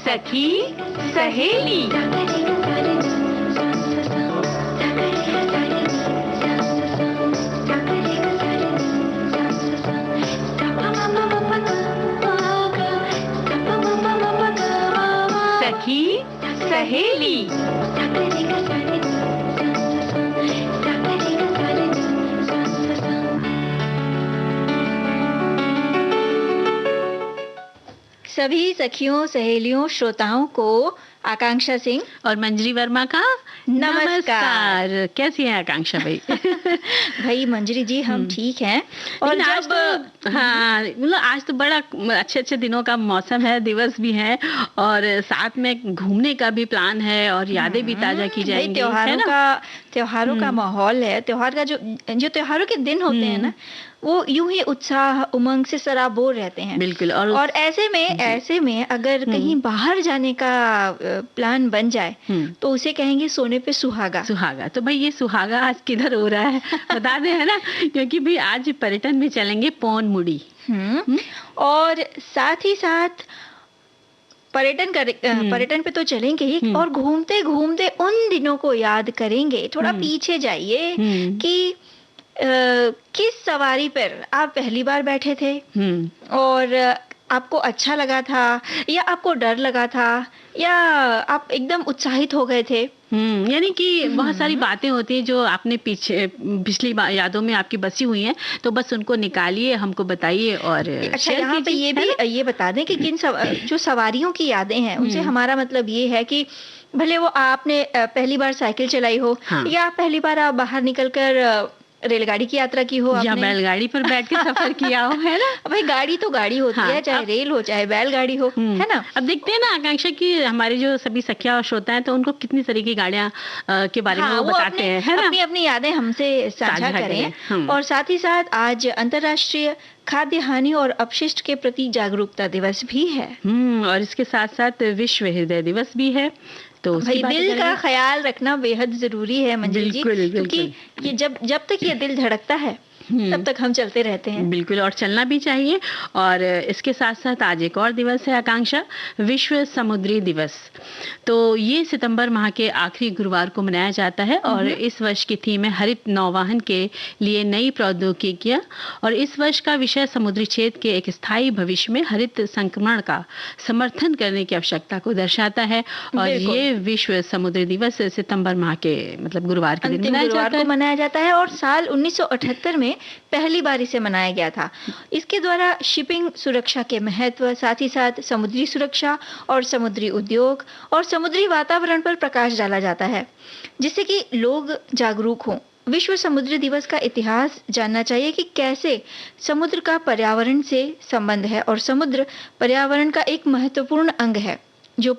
सखी सहेली। सखी सहेली। सभी सखियों, सहेलियों, श्रोताओं को आकांक्षा सिंह और मंजरी वर्मा का नमस्कार। कैसी हैं आकांक्षा भाई? भाई मंजरी जी, हम ठीक हैं। और आज तो हाँ, मतलब आज तो बड़ा अच्छे दिनों का मौसम है, दिवस भी है और साथ में घूमने का भी प्लान है और यादें भी ताजा की जाएंगी। त्योहारों का माहौल है। त्योहार का जो त्योहारों के दिन होते हैं ना, वो यूं ही उत्साह उमंग से सराबोर रहते हैं। बिल्कुल। और ऐसे में अगर कहीं बाहर जाने का प्लान बन जाए तो उसे कहेंगे सोने पे सुहागा। तो भाई ये सुहागा आज किधर हो रहा है बता दें, है ना? क्योंकि भाई आज पर्यटन में चलेंगे पौनमुड़ी। और साथ ही साथ पर्यटन पे तो चलेंगे ही, और घूमते घूमते उन दिनों को याद करेंगे। थोड़ा पीछे जाइए कि किस सवारी पर आप पहली बार बैठे थे और आपको अच्छा लगा था या आपको डर लगा था या आप एकदम उत्साहित हो गए थे। यानी कि बहुत सारी बातें होती हैं जो आपने पिछली यादों में आपकी बसी हुई हैं, तो बस उनको निकालिए, हमको बताइए। और अच्छा, यहाँ पे ये बता दें कि जो सवारियों की यादें हैं उनसे हमारा मतलब ये है कि भले वो आपने पहली बार साइकिल चलाई हो, या पहली बार आप बाहर निकलकर रेलगाड़ी की यात्रा की हो, या बैलगाड़ी पर बैठ के सफर किया हो, है ना? भाई गाड़ी तो गाड़ी होती है, चाहे रेल हो चाहे बैलगाड़ी हो, है ना? अब देखते हैं ना आकांक्षा की हमारे जो सभी सखिया और श्रोता हैं, तो उनको कितनी तरह की गाड़ियां के बारे में वो बताते हैं, है ना? अपनी यादें हमसे साझा करें। और साथ ही साथ आज अंतर्राष्ट्रीय खाद्य हानि और अपशिष्ट के प्रति जागरूकता दिवस भी है। और इसके साथ साथ विश्व हृदय दिवस भी है। तो भाई दिल का ख्याल रखना बेहद जरूरी है मंजिल जी, क्योंकि ये जब तक ये दिल धड़कता है तब तक हम चलते रहते हैं। बिल्कुल, और चलना भी चाहिए। और इसके साथ साथ आज एक और दिवस है आकांक्षा, विश्व समुद्री दिवस। तो ये सितंबर माह के आखिरी गुरुवार को मनाया जाता है और इस वर्ष की थीम है हरित नौवहन के लिए नई प्रौद्योगिकियां। और इस वर्ष का विषय समुद्री क्षेत्र के एक स्थायी भविष्य में हरित संक्रमण का समर्थन करने की आवश्यकता को दर्शाता है। और ये विश्व समुद्री दिवस सितंबर माह के मतलब गुरुवार के दिन मनाया जाता है और साल 1978 में पहली बार इसे मनाया गया था। इसके द्वारा शिपिंग सुरक्षा के महत्व, साथ ही साथ समुद्री सुरक्षा और समुद्री उद्योग और समुद्री वातावरण पर प्रकाश डाला जाता है, जिससे कि लोग जागरूक हों। विश्व समुद्री दिवस का इतिहास जानना चाहिए कि कैसे समुद्र का पर्यावरण से संबंध है, और समुद्र पर्यावरण का एक महत्वपूर्ण अंग है। जो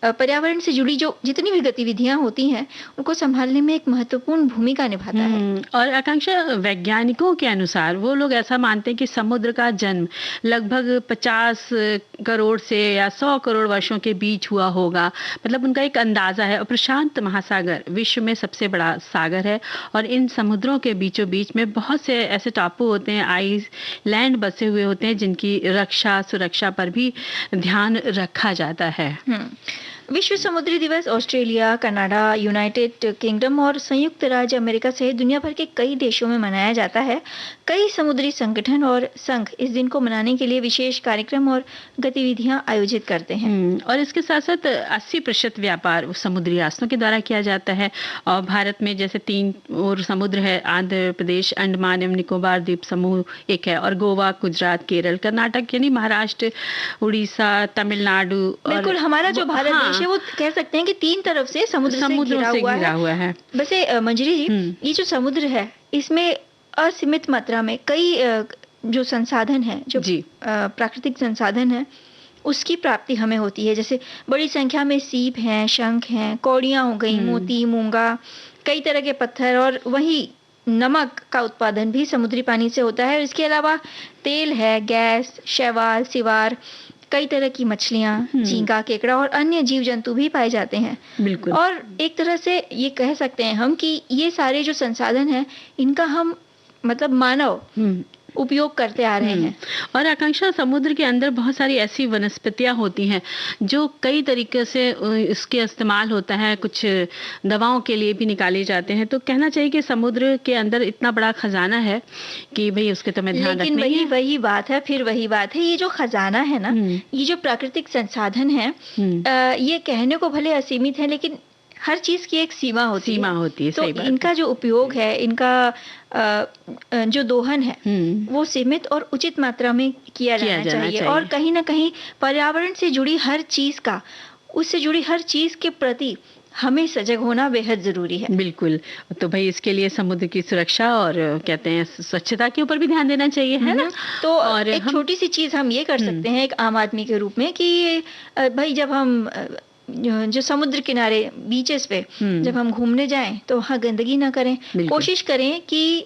पर्यावरण से जुड़ी जो जितनी भी गतिविधियां होती हैं उनको संभालने में एक महत्वपूर्ण भूमिका निभाता है। और आकांक्षा, वैज्ञानिकों के अनुसार वो लोग ऐसा मानते हैं कि समुद्र का जन्म लगभग 50 करोड़ से या 100 करोड़ वर्षों के बीच हुआ होगा, मतलब उनका एक अंदाजा है। और प्रशांत महासागर विश्व में सबसे बड़ा सागर है और इन समुद्रों के बीचों बीच में बहुत से ऐसे टापू होते हैं, आइलैंड बसे हुए होते हैं, जिनकी रक्षा सुरक्षा पर भी ध्यान रखा जाता है। विश्व समुद्री दिवस ऑस्ट्रेलिया, कनाडा, यूनाइटेड किंगडम और संयुक्त राज्य अमेरिका सहित दुनिया भर के कई देशों में मनाया जाता है। कई समुद्री संगठन और संघ इस दिन को मनाने के लिए विशेष कार्यक्रम और गतिविधियां आयोजित करते हैं। और इसके साथ साथ 80% व्यापार समुद्री रास्तों के द्वारा किया जाता है। और भारत में जैसे 3 और समुद्र है, आंध्र प्रदेश, अंडमान एवं निकोबार द्वीप समूह एक है, और गोवा, गुजरात, केरल, कर्नाटक यानी महाराष्ट्र, उड़ीसा, तमिलनाडु। बिल्कुल, हमारा जो भारत देश है वो कह सकते हैं कि 3 तरफ से समुद्र से घिरा हुआ है। वैसे मंजरी जी, ये जो समुद्र है इसमें असीमित मात्रा में कई जो संसाधन है, जो प्राकृतिक संसाधन है, उसकी प्राप्ति हमें होती है। जैसे बड़ी संख्या में सीप हैं, शंख हैं, कौड़ियां हो गई, मोती, मूंगा, कई तरह के पत्थर, और वही नमक का उत्पादन भी समुद्री पानी से होता है। इसके अलावा तेल है, गैस, शैवाल, सिवार, कई तरह की मछलियाँ, झींगा, केकड़ा और अन्य जीव जंतु भी पाए जाते हैं। बिल्कुल। और एक तरह से ये कह सकते हैं हम कि ये सारे जो संसाधन हैं, इनका हम मतलब मानव उपयोग करते आ रहे हैं। और आकांक्षा, समुद्र के अंदर बहुत सारी ऐसी वनस्पतियां होती हैं जो कई तरीके से इसके इस्तेमाल होता है, कुछ दवाओं के लिए भी निकाले जाते हैं। तो कहना चाहिए कि समुद्र के अंदर इतना बड़ा खजाना है कि भाई उसके तो मैं ध्यान लेकिन रखना ही है। वही बात है, फिर वही बात है, ये जो खजाना है ना, ये जो प्राकृतिक संसाधन है, ये कहने को भले असीमित है, लेकिन हर चीज की एक सीमा होती है। तो सही बात इनका जो उपयोग है, इनका जो दोहन है, वो सीमित और उचित मात्रा में किया जाना चाहिए। और कहीं ना कहीं पर्यावरण से जुड़ी हर चीज का, उससे जुड़ी हर चीज के प्रति हमें सजग होना बेहद जरूरी है। बिल्कुल। तो भाई इसके लिए समुद्र की सुरक्षा और कहते हैं स्वच्छता के ऊपर भी ध्यान देना चाहिए, है ना? तो और एक छोटी सी चीज हम ये कर सकते हैं एक आम आदमी के रूप में कि भाई जब हम जो समुद्र किनारे बीचेस पे जब हम घूमने जाएं तो वहाँ गंदगी ना करें। कोशिश करें कि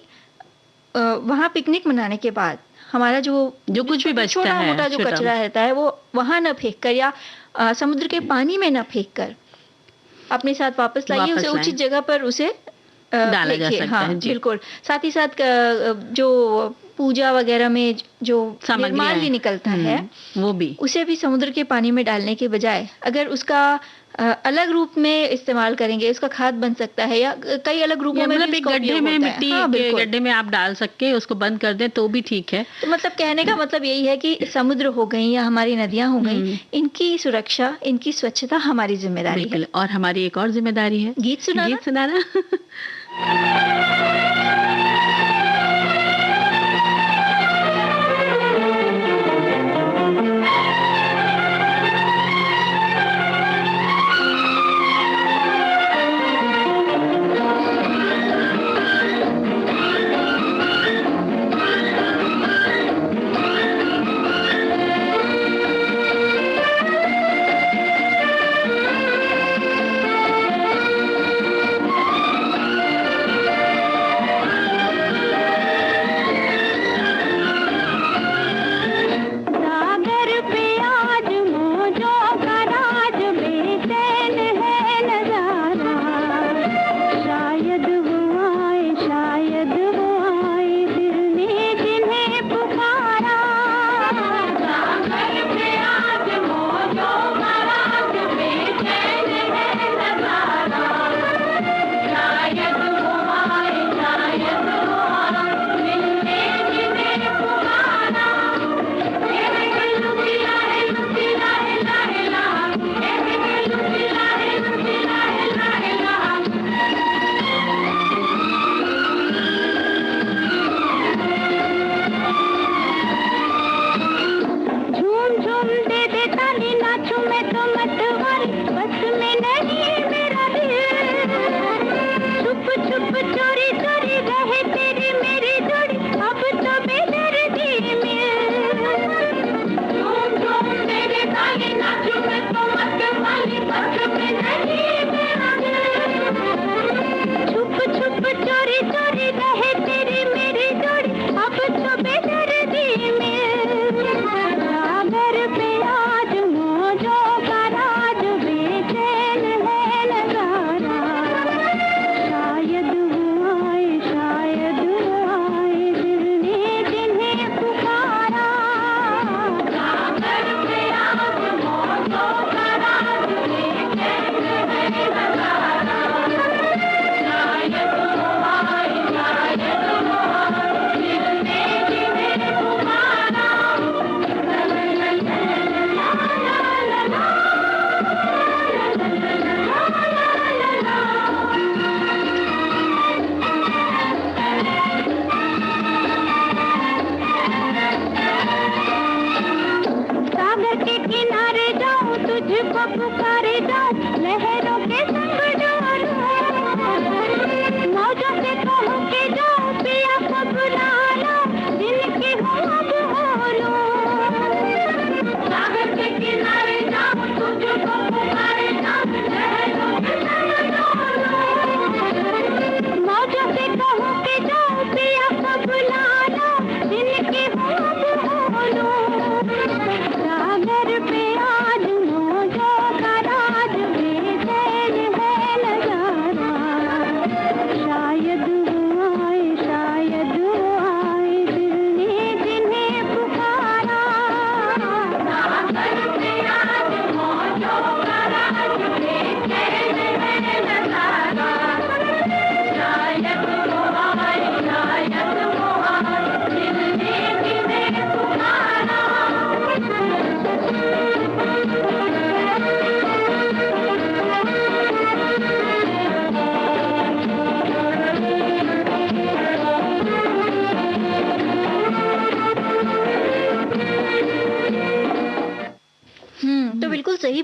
वहाँ पिकनिक मनाने के बाद हमारा जो कुछ भी बचता छोटा मोटा जो कचरा रहता है वो वहाँ न फेंक कर या समुद्र के पानी में न फेंक कर अपने साथ वापस लाइए, उसे उचित जगह पर उसे डाला जा सकता है। बिल्कुल। साथ ही साथ जो पूजा वगैरह में जो निर्माल्य निकलता है, वो भी उसे भी समुद्र के पानी में डालने के बजाय अगर उसका अलग रूप में इस्तेमाल करेंगे, उसका खाद बन सकता है, या कई अलग रूपों में भी एक गड्ढे में मिट्टी के गड्ढे में आप डाल सकते हैं, उसको बंद कर दें तो भी ठीक है। तो मतलब कहने का मतलब यही है कि समुद्र हो गई या हमारी नदियां हो गई, इनकी सुरक्षा, इनकी स्वच्छता हमारी जिम्मेदारी है। और हमारी एक और जिम्मेदारी है गीत सुनाना।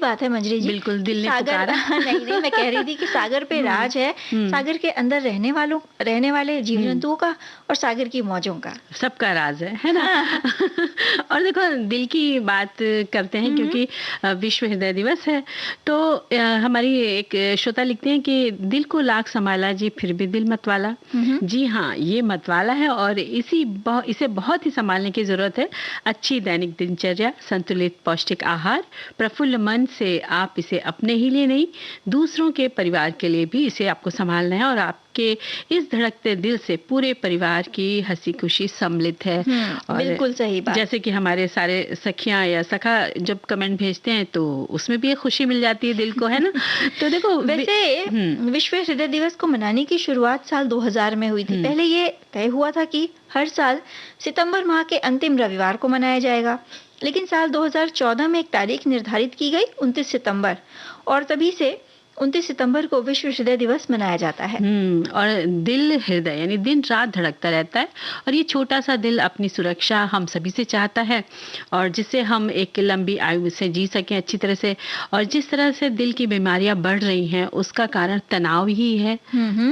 बात है मंजरी जी। बिल्कुल, दिल ने सागर पुकारा। नहीं, मैं कह रही थी कि सागर पे राज है, सागर के अंदर रहने वाले जीव जंतुओं का और सागर की मौजों का। सबका राज है ना? हाँ। और देखो, दिल की बात करते हैं क्योंकि विश्व हृदय दिवस है, तो हमारी एक श्रोता लिखते हैं कि दिल को लाख संभाला जी फिर भी दिल मतवाला। जी हाँ, ये मतवाला है और इसे बहुत ही संभालने की जरूरत है। अच्छी दैनिक दिनचर्या, संतुलित पौष्टिक आहार, प्रफुल्ल मन से आप इसे अपने ही लिए नहीं, दूसरों के परिवार के लिए भी इसे आपको संभालना है और आपके इस धड़कते दिल से पूरे परिवार की हंसी खुशी सम्मिलित है। और बिल्कुल सही बात। जैसे कि हमारे सारे सखियां या सखा जब कमेंट भेजते हैं तो उसमें भी एक खुशी मिल जाती है दिल को, है ना? तो देखो, वैसे विश्व हृदय दिवस को मनाने की शुरुआत साल 2000 में हुई थी। पहले ये तय हुआ था कि हर साल सितंबर माह के अंतिम रविवार को मनाया जाएगा, लेकिन साल 2014 में एक तारीख निर्धारित की गई, 29 सितंबर, और तभी से 29 सितंबर को विश्व हृदय दिवस मनाया जाता है। और दिल हृदय यानी दिन रात धड़कता रहता है और ये छोटा सा दिल अपनी सुरक्षा हम सभी से चाहता है और जिससे हम एक लंबी आयु से जी सकें अच्छी तरह से। और जिस तरह से दिल की बीमारियां बढ़ रही हैं उसका कारण तनाव ही है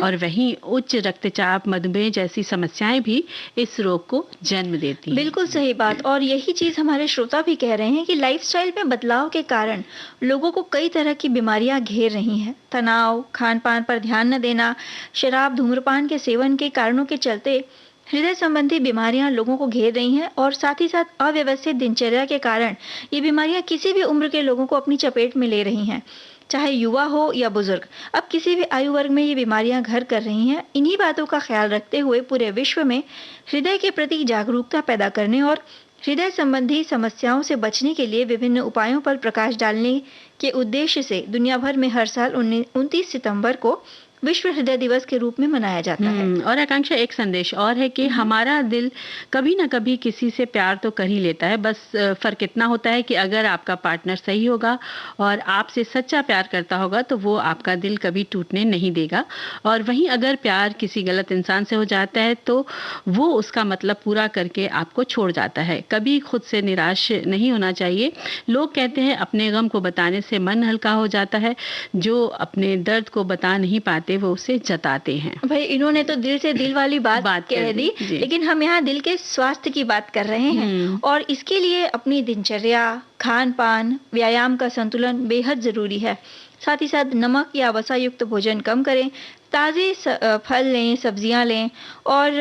और वहीं उच्च रक्तचाप, मधुमेह जैसी समस्याएं भी इस रोग को जन्म देती हैं। बिल्कुल सही बात। और यही चीज हमारे श्रोता भी कह रहे हैं कि लाइफस्टाइल में बदलाव के कारण लोगों को कई तरह की बीमारियां घेर रही हैं। तनाव, खान पान पर ध्यान न देना, शराब, धूम्रपान के सेवन के कारणों के चलते हृदय संबंधी बीमारियां लोगों को घेर रही हैं और साथ ही साथ अव्यवस्थित दिनचर्या के कारण ये बीमारियां किसी भी उम्र के लोगों को अपनी चपेट में ले रही हैं, चाहे युवा हो या बुजुर्ग। अब किसी भी आयु वर्ग में ये बीमारियां घर कर रही हैं। इन्हीं बातों का ख्याल रखते हुए पूरे विश्व में हृदय के प्रति जागरूकता पैदा करने और हृदय संबंधी समस्याओं से बचने के लिए विभिन्न उपायों पर प्रकाश डालने के उद्देश्य से दुनिया भर में हर साल 29 सितंबर को विश्व हृदय दिवस के रूप में मनाया जाता है। और आकांक्षा, एक संदेश और है कि हमारा दिल कभी ना कभी किसी से प्यार तो कर ही लेता है, बस फर्क इतना होता है कि अगर आपका पार्टनर सही होगा और आपसे सच्चा प्यार करता होगा तो वो आपका दिल कभी टूटने नहीं देगा। और वहीं अगर प्यार किसी गलत इंसान से हो जाता है तो वो उसका मतलब पूरा करके आपको छोड़ जाता है। कभी खुद से निराश नहीं होना चाहिए। लोग कहते हैं अपने गम को बताने से मन हल्का हो जाता है, जो अपने दर्द को बता नहीं पाते वो उसे जताते हैं। भाई, इन्होंने तो दिल से दिल वाली बात कह दी, लेकिन हम यहाँ दिल के स्वास्थ्य की बात कर रहे हैं और इसके लिए अपनी दिनचर्या, खान पान, व्यायाम का संतुलन बेहद जरूरी है। साथ ही साथ नमक या वसा युक्त भोजन कम करें, ताज़े फल लें, सब्जियां लें और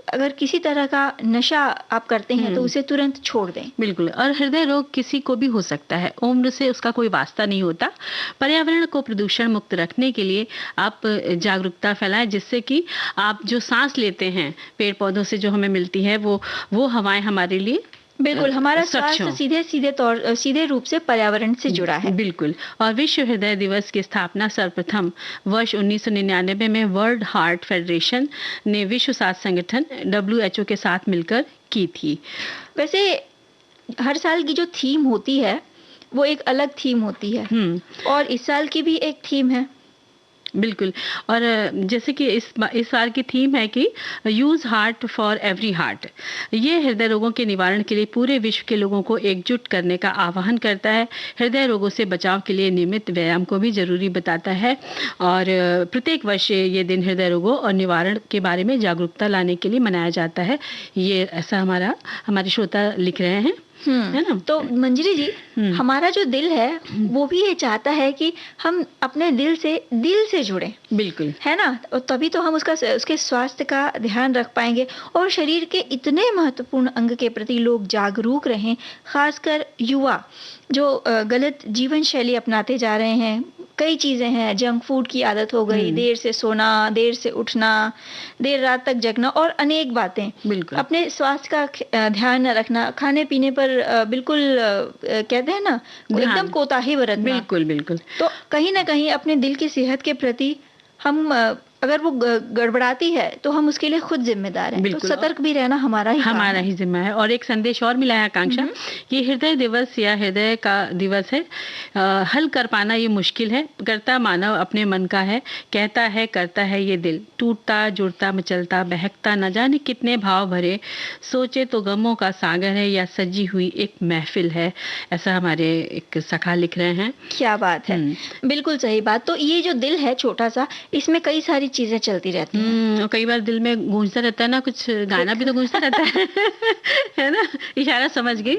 अगर किसी तरह का नशा आप करते हैं तो उसे तुरंत छोड़ दें। बिल्कुल। और हृदय रोग किसी को भी हो सकता है, उम्र से उसका कोई वास्ता नहीं होता। पर्यावरण को प्रदूषण मुक्त रखने के लिए आप जागरूकता फैलाएं, जिससे कि आप जो सांस लेते हैं पेड़ पौधों से जो हमें मिलती है वो हवाएं हमारे लिए बिल्कुल, हमारा स्वास्थ्य सीधे रूप से पर्यावरण से जुड़ा है। बिल्कुल। और विश्व हृदय दिवस की स्थापना सर्वप्रथम वर्ष 1999 में वर्ल्ड हार्ट फेडरेशन ने विश्व स्वास्थ्य संगठन WHO के साथ मिलकर की थी। वैसे हर साल की जो थीम होती है वो एक अलग थीम होती है और इस साल की भी एक थीम है। बिल्कुल। और जैसे कि इस बार की थीम है कि use heart for every heart. ये हृदय रोगों के निवारण के लिए पूरे विश्व के लोगों को एकजुट करने का आह्वान करता है। हृदय रोगों से बचाव के लिए नियमित व्यायाम को भी जरूरी बताता है और प्रत्येक वर्ष ये दिन हृदय रोगों और निवारण के बारे में जागरूकता लाने के लिए मनाया जाता है। ये ऐसा हमारे श्रोता लिख रहे हैं, है ना? तो मंजरी जी, हमारा जो दिल है वो भी ये चाहता है कि हम अपने दिल से जुड़ें। बिल्कुल, है ना? और तभी तो हम उसके स्वास्थ्य का ध्यान रख पाएंगे और शरीर के इतने महत्वपूर्ण अंग के प्रति लोग जागरूक रहें, खासकर युवा जो गलत जीवन शैली अपनाते जा रहे हैं। कई चीजें हैं, जंक फूड की आदत हो गई, देर से सोना, देर से उठना, देर रात तक जगना और अनेक बातें। बिल्कुल। अपने स्वास्थ्य का ध्यान न रखना, खाने पीने पर बिल्कुल कहते हैं ना, एकदम कोताही बरतना। बिल्कुल बिल्कुल। तो कहीं ना कहीं अपने दिल की सेहत के प्रति हम अगर वो गड़बड़ाती है तो हम उसके लिए खुद जिम्मेदार हैं। तो सतर्क भी रहना हमारा ही जिम्मा है। और एक संदेश और मिला है आकांक्षा, ये हृदय दिवस या हृदय का दिवस है। हल कर पाना ये मुश्किल है, करता मानव अपने मन का है, कहता है करता है ये दिल, टूटता जुड़ता मचलता बहकता न जाने कितने भाव भरे, सोचे तो गमों का सागर है या सजी हुई एक महफिल है। ऐसा हमारे एक सखा लिख रहे हैं। क्या बात है, बिल्कुल सही बात। तो ये जो दिल है छोटा सा, इसमें कई सारी चीजें चलती रहती हैं। कई बार दिल में गूंजता रहता है ना, कुछ गाना भी तो गूंजता रहता है है ना? इशारा समझ गई।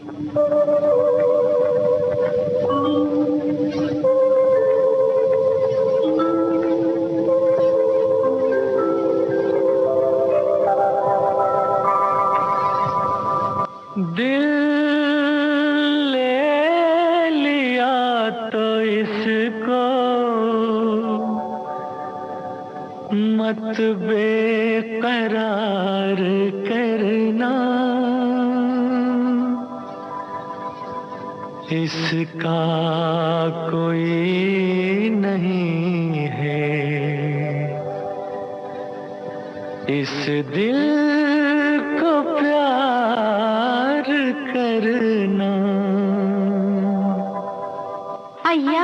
दिल ले लिया तो इसको मत बेकरार करना, इसका कोई नहीं है इस दिल को प्यार करना। अय्या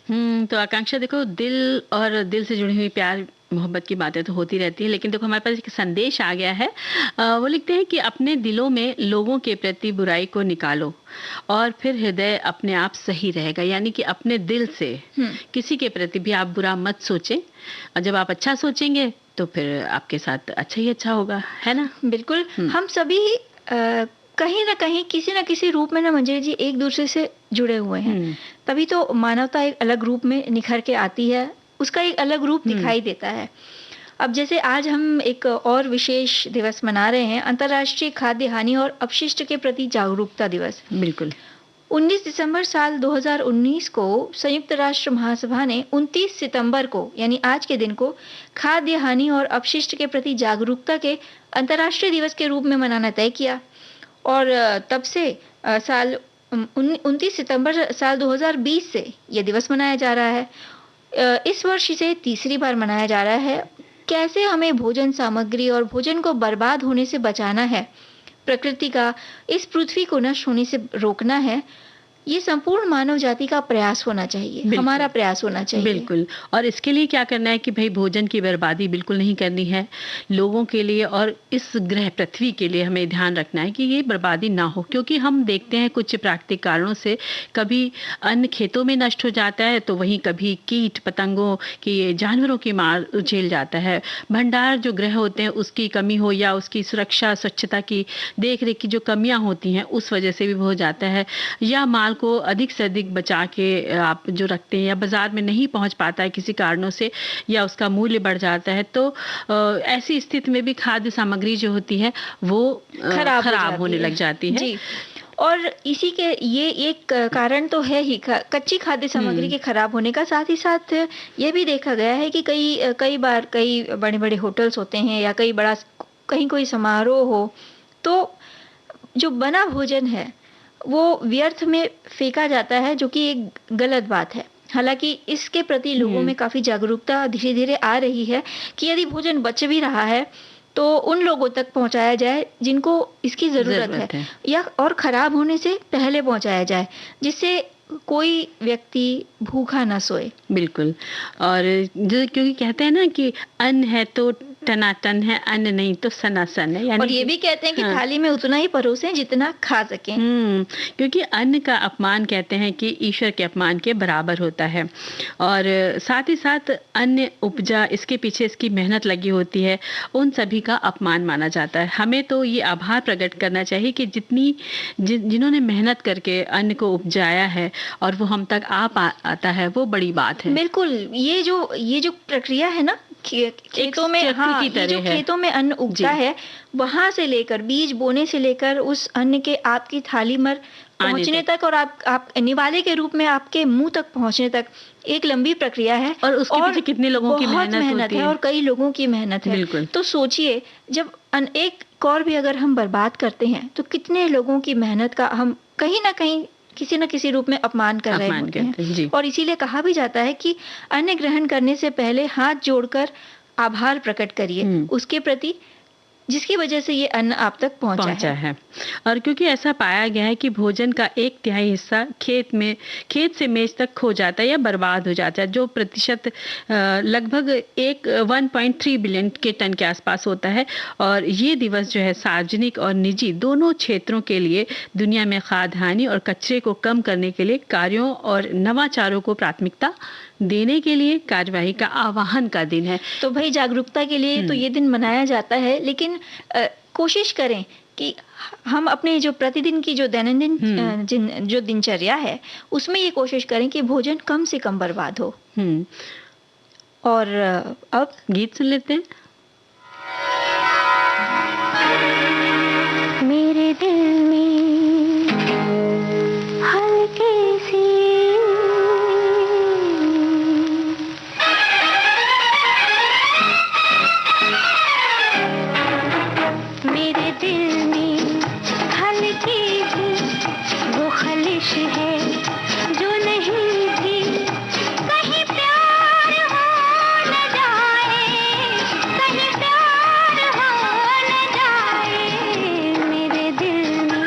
तो आकांक्षा देखो, दिल और दिल से जुड़ी हुई प्यार मोहब्बत की बातें तो होती रहती है, लेकिन देखो हमारे पास एक संदेश आ गया है। वो लिखते हैं कि अपने दिलों में लोगों के प्रति बुराई को निकालो और फिर हृदय अपने आप सही रहेगा। यानी कि अपने दिल से किसी के प्रति भी आप बुरा मत सोचें, और जब आप अच्छा सोचेंगे तो फिर आपके साथ अच्छा ही अच्छा होगा, है ना? बिल्कुल। हम सभी कहीं ना कहीं किसी ना किसी रूप में ना मंजरी जी एक दूसरे से जुड़े हुए हैं। तभी तो मानवता एक अलग रूप में निखर के आती है, उसका एक अलग रूप दिखाई देता है। अब जैसे आज हम एक और विशेष दिवस मना रहे हैं, अंतर्राष्ट्रीय खाद्य हानि और अपशिष्ट के प्रति जागरूकता दिवस। बिल्कुल। 19 दिसंबर साल 2019 को संयुक्त राष्ट्र महासभा ने 29 सितंबर को यानी आज के दिन को खाद्य हानि और अपशिष्ट के प्रति जागरूकता के अंतर्राष्ट्रीय दिवस के रूप में मनाना तय किया। और तब से साल 29 सितंबर साल 2020 से ये दिवस मनाया जा रहा है। इस वर्ष इसे तीसरी बार मनाया जा रहा है। कैसे हमें भोजन सामग्री और भोजन को बर्बाद होने से बचाना है, प्रकृति का इस पृथ्वी को नष्ट होने से रोकना है, ये संपूर्ण मानव जाति का प्रयास होना चाहिए, हमारा प्रयास होना चाहिए। बिल्कुल। और इसके लिए क्या करना है कि भाई भोजन की बर्बादी बिल्कुल नहीं करनी है लोगों के लिए, और इस ग्रह पृथ्वी के लिए हमें ध्यान रखना है कि ये बर्बादी ना हो। क्योंकि हम देखते हैं कुछ प्राकृतिक कारणों से कभी अन्न खेतों में नष्ट हो जाता है, तो वहीं कभी कीट पतंगों की, जानवरों की मार झेल जाता है। भंडार जो ग्रह होते हैं उसकी कमी हो या उसकी सुरक्षा स्वच्छता की देख रेख की जो कमियां होती हैं उस वजह से भी हो जाता है, या माल को अधिक से अधिक बचा के आप जो रखते हैं या बाजार में नहीं पहुंच पाता है किसी कारणों से, या उसका मूल्य बढ़ जाता है, तो ऐसी स्थिति में भी खाद्य सामग्री जो होती है वो खराब होने लग जाती है। जी। और इसी के ये एक कारण तो है ही कच्ची खाद्य सामग्री के खराब होने का। साथ ही साथ ये भी देखा गया है कि कई बार कई बड़े बड़े होटल्स होते हैं या कहीं कोई समारोह हो, तो जो बना भोजन है वो व्यर्थ में फेंका जाता है, जो कि एक गलत बात है। हालांकि इसके प्रति लोगों में काफी जागरूकता धीरे धीरे आ रही है कि यदि भोजन बच भी रहा है तो उन लोगों तक पहुंचाया जाए जिनको इसकी जरूरत है, या और खराब होने से पहले पहुंचाया जाए, जिससे कोई व्यक्ति भूखा न सोए। बिल्कुल। और जो क्योंकि कहते हैं ना कि अन्न है तो टनाटन है, अन्न नहीं तो सनासन है। और ये भी कहते हैं कि थाली में उतना ही परोसें जितना खा सकें। क्योंकि अन्न का अपमान कहते हैं कि ईश्वर के अपमान के बराबर होता है। और साथ ही साथ अन्न उपजा, इसके पीछे इसकी मेहनत लगी होती है, उन सभी का अपमान माना जाता है। हमें तो ये आभार प्रकट करना चाहिए कि जिन्होंने मेहनत करके अन्न को उपजाया है और वो हम तक आता है, वो बड़ी बात है। बिल्कुल। ये जो प्रक्रिया है ना, खेतों में, ये जो खेतों में अन्न उगता है, वहां से लेकर बीज बोने से लेकर उस अन्न के आपकी थाली में पहुंचने तक और आप निवाले के रूप में आपके मुंह तक पहुंचने तक एक लंबी प्रक्रिया है। और उसके पीछे कितने लोगों की मेहनत है, और कई लोगों की मेहनत है। तो सोचिए, जब एक कौर भी अगर हम बर्बाद करते हैं तो कितने लोगों की मेहनत का हम कहीं ना कहीं किसी न किसी रूप में अपमान कर रहे होते हैं। और इसीलिए कहा भी जाता है कि अन्न ग्रहण करने से पहले हाथ जोड़कर आभार प्रकट करिए उसके प्रति जिसकी वजह से ये अन्न आप तक पहुंचा है। और क्योंकि ऐसा पाया गया है कि भोजन का 1/3 हिस्सा खेत से मेज तक खो जाता है या बर्बाद हो जाता है, जो प्रतिशत लगभग 1.3 बिलियन के टन के आसपास होता है। और ये दिवस जो है सार्वजनिक और निजी दोनों क्षेत्रों के लिए दुनिया में खाद्य हानि और कचरे को कम करने के लिए कार्यों और नवाचारों को प्राथमिकता देने के लिए कार्यवाही का आह्वान का दिन है। तो भाई जागरूकता के लिए तो ये दिन मनाया जाता है, लेकिन कोशिश करें कि हम अपने जो प्रतिदिन की जो दैनंदिन जो दिनचर्या है उसमें ये कोशिश करें कि भोजन कम से कम बर्बाद हो। और अब गीत सुन लेते हैं। मेरे दिल में हल्की सी वो खलिश है जो नहीं थी, कहीं प्यार हो न जाए, कहीं प्यार हो न जाए। मेरे दिल में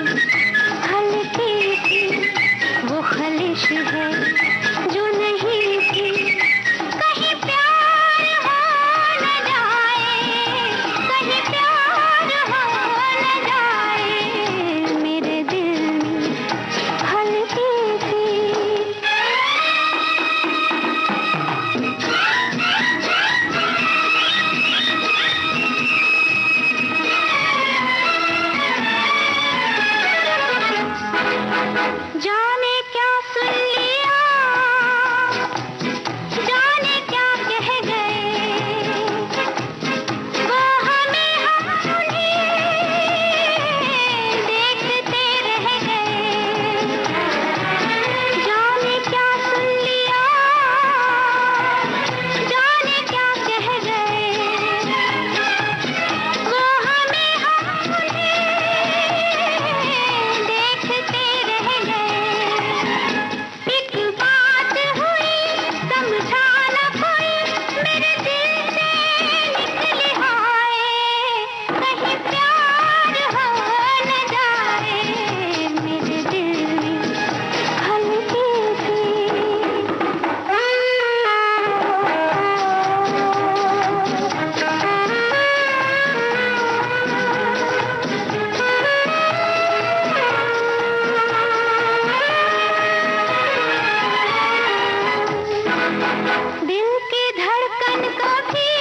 दिल की धड़कन कभी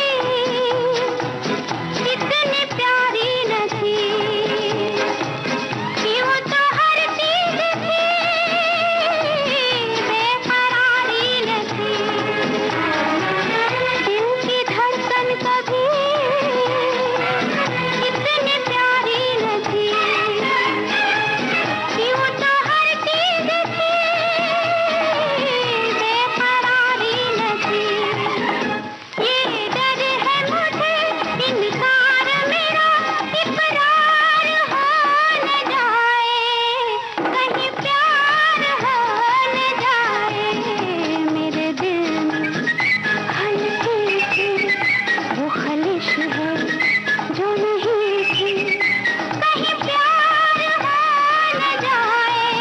इतनी प्यारी न थी, यूं तो हर चीज थी बेकरारी न थी। दिल की धड़कन कभी इतनी प्यारी न थी, यूं तो हर चीज थी बेकरारी न थी। ये डर है मुझे इनकार मेरा, इकरार हो न जाए, कहीं प्यार हो न जाए। मेरे दिल में हल्की सी वो खलिश है जो नहीं थी, कहीं प्यार हो न जाए,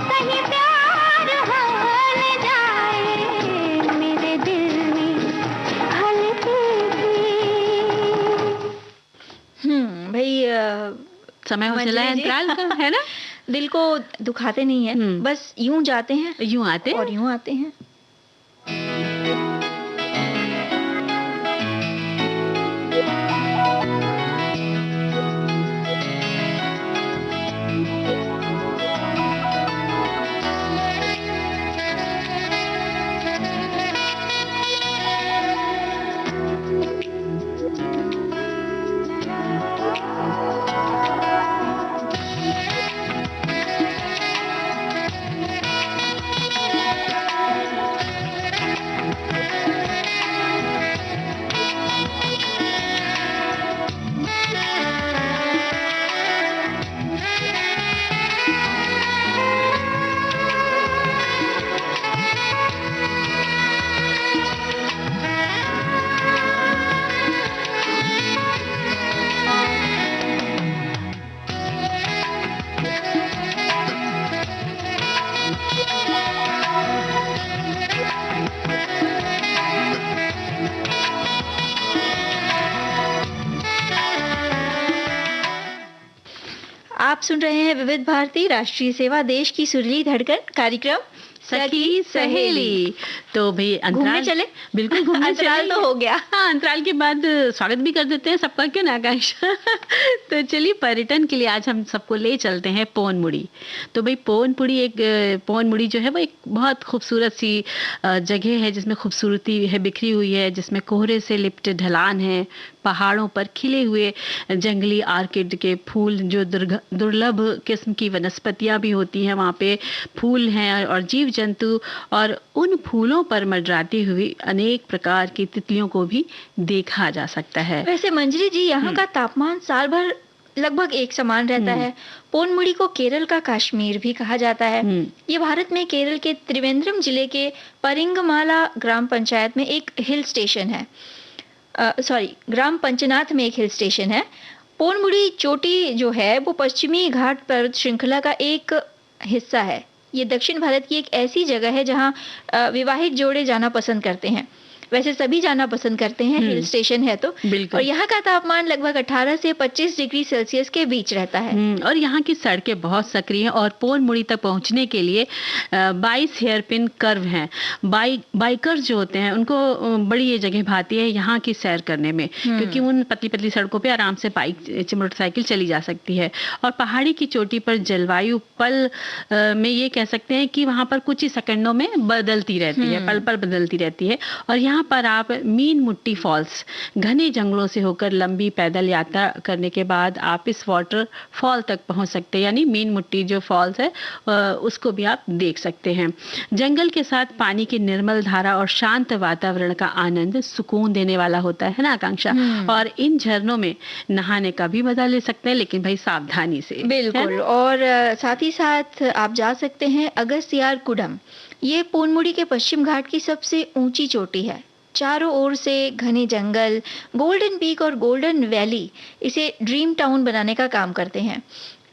कहीं प्यार हो न जाए। मेरे दिल में हल्की सी भाई समय हो मंजरी चला है जी। अंतराल का, है ना? दिल को दुखाते नहीं है, बस यूं जाते हैं यूं आते और यूं आते हैं। आप सुन रहे हैं विविध भारती राष्ट्रीय सेवा देश की सुरीली धड़कन कार्यक्रम सखी सहेली। तो भाई घूमने अंतराल चले? बिल्कुल घूमने अंतराल चले। तो हो गया। हाँ, अंतराल के बाद स्वागत भी कर देते हैं सबका, क्यों ना आकांक्षा। तो चलिए पर्यटन के लिए आज हम सबको ले चलते हैं पोनमुड़ी। तो भाई पोनमुड़ी जो है वो एक बहुत खूबसूरत सी जगह है जिसमें खूबसूरती है बिखरी हुई है, जिसमें कोहरे से लिपटे ढलान है, पहाड़ों पर खिले हुए जंगली आर्किड के फूल, जो दुर्लभ किस्म की वनस्पतियां भी होती हैं वहाँ पे, फूल हैं और जीव जंतु, और उन फूलों पर मंडराती हुई अनेक प्रकार की तितलियों को भी देखा जा सकता है। वैसे मंजरी जी, यहाँ का तापमान साल भर लगभग एक समान रहता है। पोनमुड़ी को केरल का कश्मीर भी कहा जाता है। ये भारत में केरल के त्रिवेंद्रम जिले के परिंगमाला ग्राम पंचायत में एक हिल स्टेशन है। ग्राम पंचनाथ में एक हिल स्टेशन है। पोनमुड़ी चोटी जो है वो पश्चिमी घाट पर्वत श्रृंखला का एक हिस्सा है। ये दक्षिण भारत की एक ऐसी जगह है जहाँ विवाहित जोड़े जाना पसंद करते हैं। वैसे सभी जाना पसंद करते हैं, हिल स्टेशन है तो। और यहाँ का तापमान लगभग 18 से 25 डिग्री सेल्सियस के बीच रहता है। और यहाँ की सड़कें बहुत सक्रिय हैं और पोनमुड़ी तक पहुँचने के लिए 22 हेयरपिन कर्व हैं। बाइकर्स जो होते हैं उनको बड़ी ये जगह भाती है यहाँ की सैर करने में, क्योंकि उन पतली पतली सड़कों पे आराम से बाइक मोटरसाइकिल चली जा सकती है। और पहाड़ी की चोटी पर जलवायु पल में ये कह सकते हैं कि वहाँ पर कुछ ही सेकंडों में बदलती रहती है, पल पल बदलती रहती है। और यहाँ पर आप मीन मुट्टी फॉल्स, घने जंगलों से होकर लंबी पैदल यात्रा करने के बाद आप इस वाटरफॉल तक पहुंच सकते हैं, यानी मीन मुट्टी जो फॉल्स है उसको भी आप देख सकते हैं। जंगल के साथ पानी की निर्मल धारा और शांत वातावरण का आनंद सुकून देने वाला होता है ना आकांक्षा। और इन झरनों में नहाने का भी मजा ले सकते हैं, लेकिन भाई सावधानी से। बिल्कुल। और साथ ही साथ आप जा सकते हैं अगस्तियारकुडम। ये पोनमुड़ी के पश्चिम घाट की सबसे ऊंची चोटी है। चारों ओर से घने जंगल, गोल्डन पीक और गोल्डन वैली इसे ड्रीम टाउन बनाने का काम करते हैं।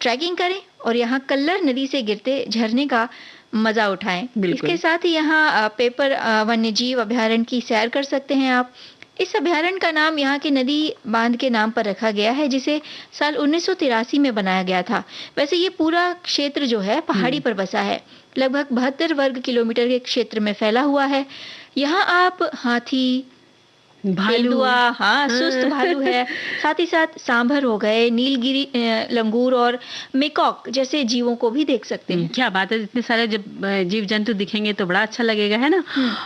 ट्रैकिंग करें और यहाँ कल्लर नदी से गिरते झरने का मजा उठाएं। इसके साथ ही यहाँ पेपर वन्यजीव अभयारण्य की सैर कर सकते हैं आप। इस अभयारण्य का नाम यहाँ के नदी बांध के नाम पर रखा गया है, जिसे साल 1983 में बनाया गया था। वैसे ये पूरा क्षेत्र जो है पहाड़ी पर बसा है। लगभग 72 वर्ग किलोमीटर के क्षेत्र में फैला हुआ है। यहाँ आप हाथी, भालू, तेंदुआ, हाँ सुस्त भालू है, साथ ही साथ सांभर हो गए, नीलगिरी लंगूर और मेकॉक जैसे जीवों को भी देख सकते हैं। क्या बात है, इतने सारे जब जीव जंतु दिखेंगे तो बड़ा अच्छा लगेगा, है ना।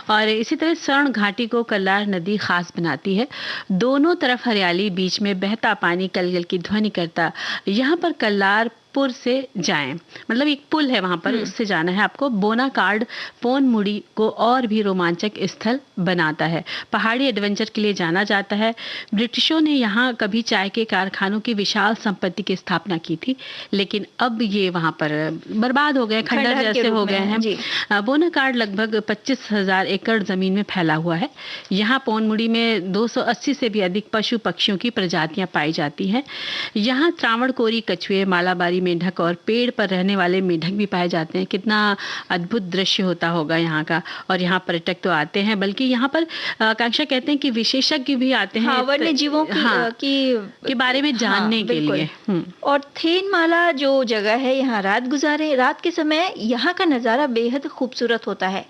और इसी तरह स्वर्ण घाटी को कल्लार नदी खास बनाती है। दोनों तरफ हरियाली, बीच में बहता पानी कलकल की ध्वनि करता। यहाँ पर कल्लार पुर से जाएं, मतलब एक पुल है वहां पर, उससे जाना है आपको। बोनाकार्ड पोनमुड़ी को और भी रोमांचक स्थल बनाता है। पहाड़ी एडवेंचर के लिए जाना जाता है। ब्रिटिशों ने यहाँ कभी चाय के कारखानों की विशाल संपत्ति की स्थापना की थी, लेकिन अब ये वहां पर बर्बाद हो गए, खंडर जैसे हो गए हैं। बोनाकार्ड लगभग 25,000 एकड़ जमीन में फैला हुआ है। यहाँ पोनमुड़ी में 280 से भी अधिक पशु पक्षियों की प्रजातियां पाई जाती हैं। यहाँ त्रावणकोरी, कछुए, मालाबारी मेंढक और पेड़ पर रहने वाले मेंढक भी पाए जाते हैं। कितना अद्भुत दृश्य होता होगा यहाँ का। और यहाँ पर्यटक तो आते हैं, बल्कि यहाँ पर आकांक्षा कहते हैं कि विशेषज्ञ भी आते हैं वन्य जीवों के बारे में जानने के लिए। और थेनमाला जो जगह है, यहाँ रात गुजारे। रात के समय यहाँ का नज़ारा बेहद खूबसूरत होता है।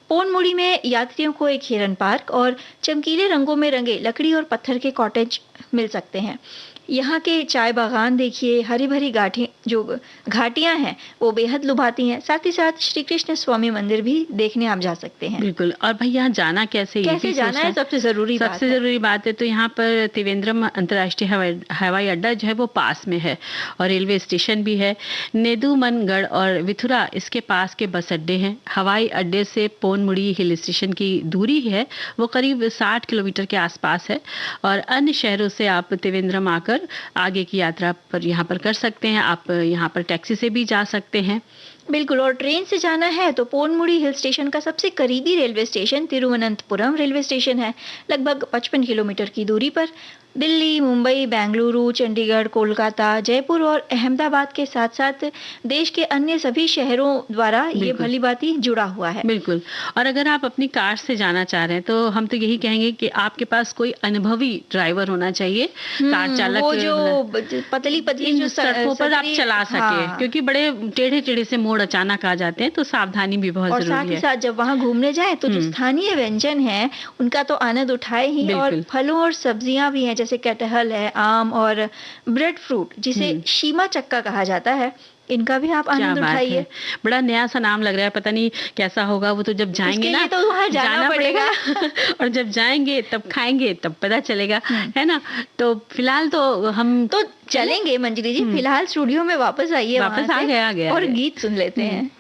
पोनमुड़ी में यात्रियों को एक हिरन पार्क और चमकीले रंगों में रंगे लकड़ी और पत्थर के कॉटेज मिल सकते हैं। यहाँ के चाय बागान देखिए, हरी भरी घाटियां हैं वो बेहद लुभाती हैं। साथ ही साथ श्री कृष्ण स्वामी मंदिर भी देखने आप जा सकते हैं। बिल्कुल। और भाई यहाँ जाना कैसे जाना है, सबसे जरूरी बात है। तो यहाँ पर त्रिवेंद्रम अंतर्राष्ट्रीय हवाई अड्डा जो है वो पास में है, और रेलवे स्टेशन भी है। नेदुमनगढ़ और विथुरा इसके पास के बस अड्डे हैं। हवाई अड्डे से पोनमुड़ी हिल स्टेशन की दूरी है वो करीब 60 किलोमीटर के आसपास है। और अन्य शहरों से आप त्रिवेंद्रम आकर आगे की यात्रा पर यहाँ पर कर सकते हैं। आप यहाँ पर टैक्सी से भी जा सकते हैं। बिल्कुल। और ट्रेन से जाना है तो पोनमुड़ी हिल स्टेशन का सबसे करीबी railway station Thiruvananthapuram railway station है, लगभग 55 किलोमीटर की दूरी पर। दिल्ली, मुंबई, बेंगलुरु, चंडीगढ़, कोलकाता, जयपुर और अहमदाबाद के साथ साथ देश के अन्य सभी शहरों द्वारा ये भली भांति जुड़ा हुआ है। बिल्कुल। और अगर आप अपनी कार से जाना चाह रहे हैं तो हम तो यही कहेंगे कि आपके पास कोई अनुभवी ड्राइवर होना चाहिए, कार चालक, वो जो पतली जो सड़कों पर आप चला सके। क्योंकि बड़े टेढ़े टेढ़े से मोड़ अचानक आ जाते हैं, तो सावधानी भी बहुत जरूरी है। और साथ ही साथ जब वहाँ घूमने जाए तो जो स्थानीय व्यंजन है उनका तो आनंद उठाए ही। और फलों और सब्जियां भी हैं, जैसे कटहल है, आम और ब्रेड फ्रूट जिसे शीमा चक्का कहा जाता है, इनका भी आप आनंद उठाइए। बड़ा नया सा नाम लग रहा है, पता नहीं कैसा होगा वो तो जब जाएंगे ना तो वहाँ जाना पड़ेगा। और जब जाएंगे तब खाएंगे तब पता चलेगा, है ना। तो फिलहाल तो हम तो चलेंगे मंजरी जी। फिलहाल स्टूडियो में वापस आइए, वापस आ गया और गीत सुन लेते हैं।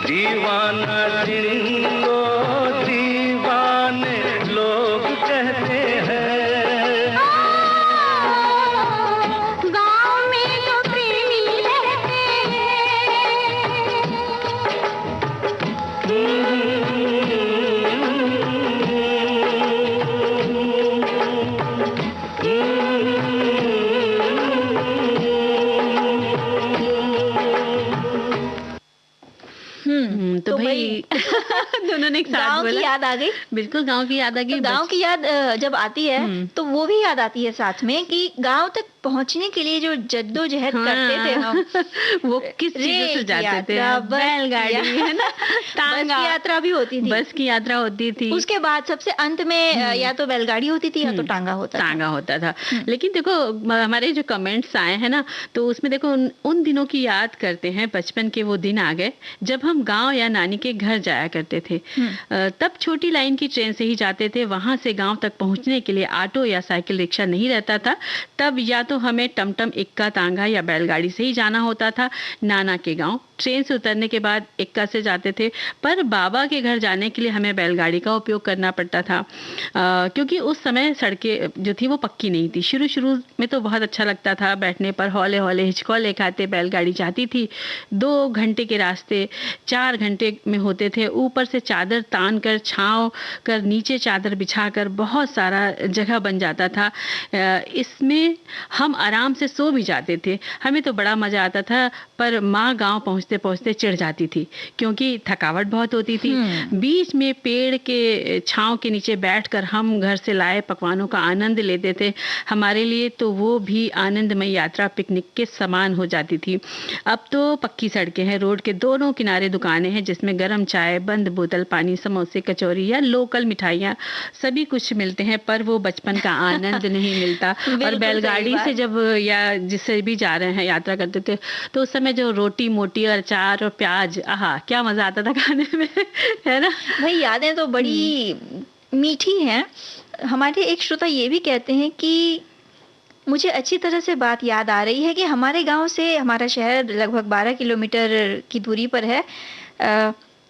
दीवाना जिनको दीवाने लोग कहते हैं। गाँव में तो प्रेमी रहते तो भाई दोनों ने एक साथ गांव की बोला। याद आ गई। बिल्कुल गांव की याद आ गई। गांव की याद जब आती है तो वो भी याद आती है साथ में कि गांव तक पहुंचने के लिए जो जद्दोजहद करते थे हम, वो किस चीजों से रेल की जाते थे? यात्रा, बैलगाड़ी है ना, बस टांगा, की यात्रा भी होती थी। बस की यात्रा होती थी। उसके बाद सबसे अंत में या तो बैलगाड़ी होती थी या तो टांगा होता था। टांगा होता था। लेकिन देखो हमारे जो कमेंट्स आए हैं ना, तो उसमें देखो उन दिनों की याद करते हैं। बचपन के वो दिन आ गए जब हम गांव या नानी के घर जाया करते थे। तब छोटी लाइन की ट्रेन से ही जाते थे। वहां से गांव तक पहुंचने के लिए ऑटो या साइकिल रिक्शा नहीं रहता था। तब या तो हमें टमटम, इक्का, तांगा या बैलगाड़ी से ही जाना होता था नाना के गांव। ट्रेन से उतरने के बाद इक्का से जाते थे, पर बाबा के घर जाने के लिए हमें बैलगाड़ी का उपयोग करना पड़ता था, क्योंकि उस समय सड़कें जो थी वो पक्की नहीं थी। शुरू शुरू में तो बहुत अच्छा लगता था, बैठने पर हौले हौले हिचकोले खाते बैलगाड़ी जाती थी। 2 घंटे के रास्ते 4 घंटे में होते थे। ऊपर से चादर तान कर, छांव कर, नीचे चादर बिछाकर बहुत सारा जगह बन जाता था। इसमें हम आराम से सो भी जाते थे। हमें तो बड़ा मजा आता था, पर माँ गांव पहुंचते पहुंचते चिढ़ जाती थी क्योंकि थकावट बहुत होती थी। बीच में पेड़ के छांव के नीचे बैठकर हम घर से लाए पकवानों का आनंद लेते थे। हमारे लिए तो वो भी आनंदमय यात्रा पिकनिक के समान हो जाती थी। अब तो पक्की सड़कें हैं, रोड के दोनों किनारे दुकानें हैं जिसमें गर्म चाय, बंद बोतल पानी, समोसे, कचौरी या लोकल मिठाइयाँ सभी कुछ मिलते हैं, पर वो बचपन का आनंद नहीं मिलता। और बैलगाड़ी से जब या जिससे भी जा रहे हैं यात्रा करते थे, तो उस समय जो रोटी मोटी और अचार और प्याज, आहा क्या मजा आता था खाने में, है ना भाई? यादें तो बड़ी मीठी हैं। हमारे एक श्रोता ये भी कहते हैं कि मुझे अच्छी तरह से बात याद आ रही है कि हमारे गांव से हमारा शहर लगभग 12 किलोमीटर की दूरी पर है।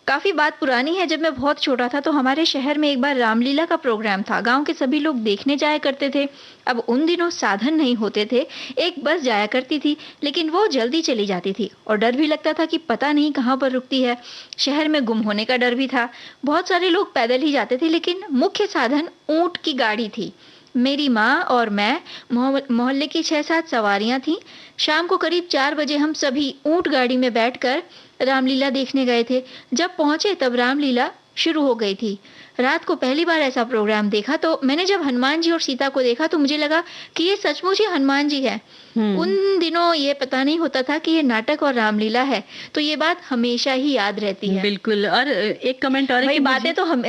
काफ़ी बात पुरानी है। जब मैं बहुत छोटा था तो हमारे शहर में एक बार रामलीला का प्रोग्राम था। गांव के सभी लोग देखने जाया करते थे। अब उन दिनों साधन नहीं होते थे। एक बस जाया करती थी, लेकिन वो जल्दी चली जाती थी और डर भी लगता था कि पता नहीं कहाँ पर रुकती है। शहर में गुम होने का डर भी था। बहुत सारे लोग पैदल ही जाते थे, लेकिन मुख्य साधन ऊँट की गाड़ी थी। मेरी माँ और मैं, मोहल्ले की 6-7 सवारियां थीं। शाम को करीब 4 बजे हम सभी ऊँट गाड़ी में बैठकर रामलीला देखने गए थे। जब पहुंचे तब रामलीला शुरू हो गई थी। रात को पहली बार ऐसा प्रोग्राम देखा तो मैंने जब हनुमान जी और सीता को देखा तो मुझे लगा कि ये सचमुच ही हनुमान जी है। उन दिनों ये पता नहीं होता था कि ये नाटक और रामलीला है, तो ये बात हमेशा ही याद रहती है। बिल्कुल। और एक कमेंट और है भाई, कि बातें तो हम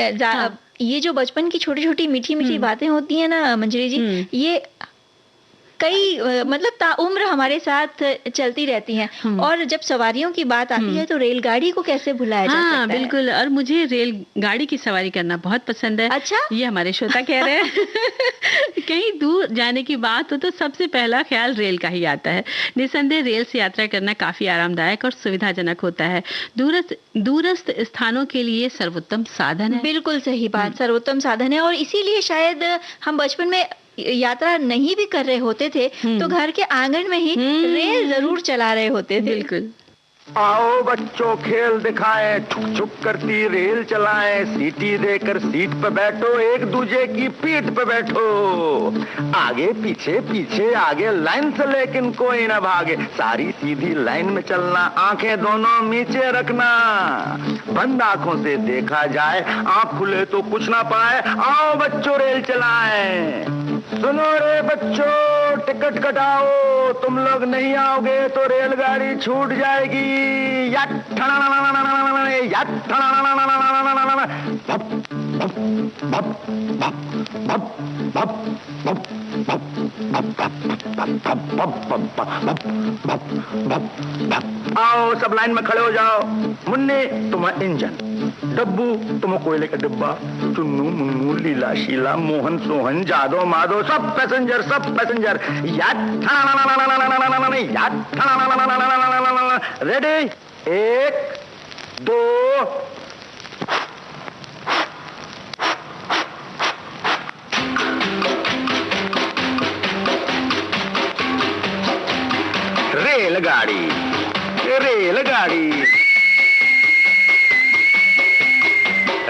ये जो बचपन की छोटी छोटी मीठी मीठी बातें होती है ना मंजरी जी, ये कई मतलब ताउम्र हमारे साथ चलती रहती हैं। और जब सवारियों की बात आती है तो रेलगाड़ी को कैसे भुलाया जा सकता है? बिल्कुल। और मुझे रेलगाड़ी की सवारी करना बहुत पसंद है। अच्छा, ये हमारे श्रोता कह रहे हैं। कहीं दूर जाने की बात हो तो सबसे पहला ख्याल रेल का ही आता है। निसंदेह रेल से यात्रा करना काफी आरामदायक और सुविधाजनक होता है। दूरस्थ स्थानों के लिए सर्वोत्तम साधन है। बिल्कुल सही बात, सर्वोत्तम साधन है। और इसीलिए शायद हम बचपन में यात्रा नहीं भी कर रहे होते थे तो घर के आंगन में ही रेल जरूर चला रहे होते थे। बिल्कुल। आओ बच्चों खेल दिखाएं, छुक छुक करती रेल चलाएं, सीटी देकर सीट पे बैठो, एक दूजे की पीठ पे बैठो, आगे पीछे पीछे आगे, लाइन से लेकिन कोई ना भागे, सारी सीधी लाइन में चलना, आंखें दोनों नीचे रखना, बंद आंखों से देखा जाए, आंख खुले तो कुछ ना पाए। आओ बच्चों रेल चलाएं। सुनो रे बच्चों, टिकट कटाओ, तुम लोग नहीं आओगे तो रेलगाड़ी छूट जाएगी। आओ सब लाइन में खड़े हो जाओ। मुन्नी तुम इंजन, डब्बू तुम कोयले का डिब्बा, चुन्नू मुन्नू लीला शीला मोहन सोहन जादो माधो, सब पैसेंजर रेडी, 1 2 रेलगाड़ी रेलगाड़ी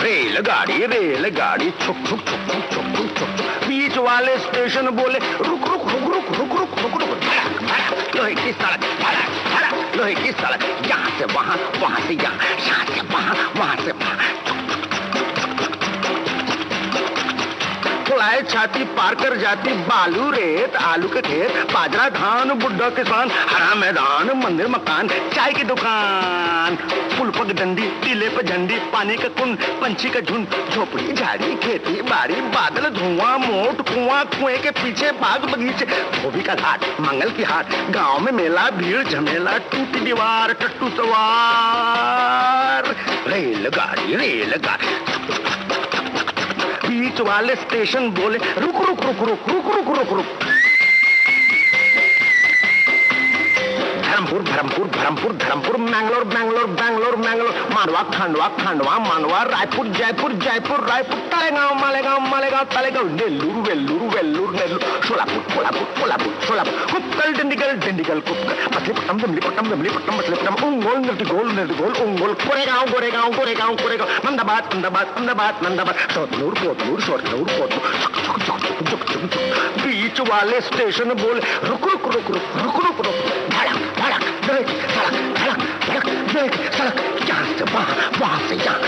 रेलगाड़ी रेलगाड़ी छुक छुक छुक छुक छुक छुक छुक बीच वाले स्टेशन बोले रुक रुक रुक रुक रुक रुक रुक रुक धड़क धड़क लोहे की सड़क धड़क धड़क लोहे की सड़क यहाँ से वहाँ वहाँ से यहाँ से वहाँ से वहाँ फुलाए छाती पार कर जाती बालू रेत आलू के खेत बाजरा धान बुड्ढा किसान हरा मैदान मंदिर मकान चाय की दुकान पुल पग डंडी टीले पे झंडी पानी का कुंड पंछी का झुंड झोपड़ी झाड़ी खेती बाड़ी बादल धुआं मोट कुआं कुएं के पीछे बाग बगीचे धोबी का घाट मंगल की हाट गांव में मेला भीड़ झमेला टूटी दीवार टट्टू सवार रेलगाड़ी रेलगाड़ी बीच वाले स्टेशन बोले रुक रुक रुक रुक रुक रुक रुक रुक धर्मपुर धर्मपुर धर्मपुर धर्मपुर मैंगलोर बैंगलोर बैंगलोर मैंगलोर मांडवा खांडवा खांडवा मांडवा रायपुर जयपुर जयपुर रायपुर तलेगांव मालेगांव मालेगांव तलेगांव नेल्लूर वेल्लूर वेल्लूर नेल्लूर सोलापुर कोल्हापुर कोल्हापुर सोलापुर कुप्पल डिंडिगल डिंडिगल कुप्पल मछलीपट्टनम दिमलीपट्टनम दिमलीपट्टनम मछलीपट्टनम उंगोल निर्दिगोल उंगोल गोरेगांव गोरेगांव गोरेगांव गोरेगांव अहमदाबाद अहमदाबाद अहमदाबाद अहमदाबाद शोधनूर कोतनूर शोधनूर कोतनूर बीच वाले स्टेशन बोले रुक रुक रुक रुक रुक रुक रुक धड़क धड़क धड़क धड़क धड़क धड़क सड़क यहाँ से वहाँ से यहाँ